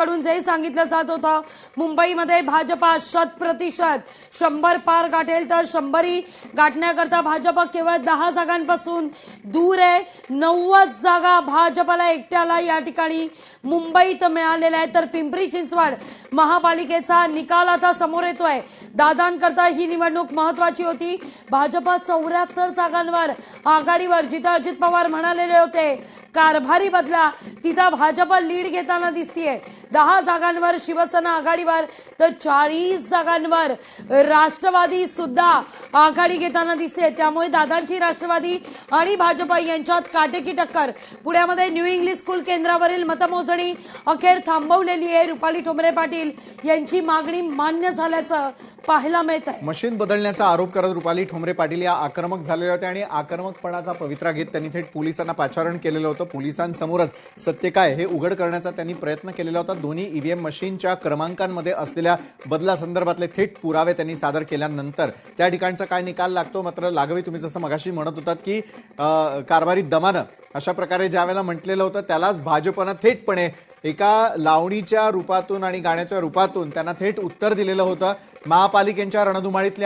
कडून जे सांगितलं जात होतं मुंबईमध्ये भाजपा 100% 100 पार गाठेल, तर 100 गाठण्याकरता भाजपा केवळ 10 जागांपासून दूर आहे। 90 जागा भाजपला एकट्याला या ठिकाणी मुंबईत मिळालेल्या आहेत। तर पिंपरी चिंचवड महापालिकेचा निकाल आता समोर येतोय। दादांकरता ही निवडणूक महत्वाची होती। भाजपा 74 जागांवर आघाडीवर, जिथे अजित पवार म्हणालेले होते कारभारी बदला, तिथं भाजपा लीड घेताना दिसतीये। 10 जागांवर शिवसेना आघाडीवर, तर 40 जागांवर राष्ट्रवादी सुद्धा आघाडी घेताना दिसते। त्यामुळे दादांची राष्ट्रवादी आणि भाजपा यांच्यात काटेकी टक्कर। पुण्यामध्ये न्यू इंग्लिश स्कूल केंद्रावरील मतमोजणी अखेर थांबवलेली आहे। रुपाली ठोंबरे पाटील यांची मागणी मान्य झाल्याचं पाहायला मिळतंय। मशीन बदलण्याचा आरोप करत रुपाली ठोंबरे पाटील या आक्रमक झालेल्या होत्या आणि आक्रमकपणाचा पवित्रा घेत त्यांनी थेट पोलिसांना पाचारण केलेलं होतं। पोलिसांसमोरच सत्य काय हे उघड करण्याचा त्यांनी प्रयत्न केलेला होता। दोन्ही ईव्हीएम मशीनच्या क्रमांकांमध्ये असलेल्या बदलासंदर्भातले थेट पुरावे त्यांनी सादर केल्यानंतर त्या ठिकाणचा काय निकाल लागतो। मात्र लागवी, तुम्ही जसं मगाशी म्हणत होतात की कारभारी दमानं अशा प्रकारे ज्या वेळेला म्हटलेलं होतं त्यालाच भाजपनं थेटपणे एका लावणीच्या रूपातून आणि गाण्याच्या रूपातून त्यांना थेट उत्तर दिलेलं होतं। महापालिकेच्या रणधुमाळीतले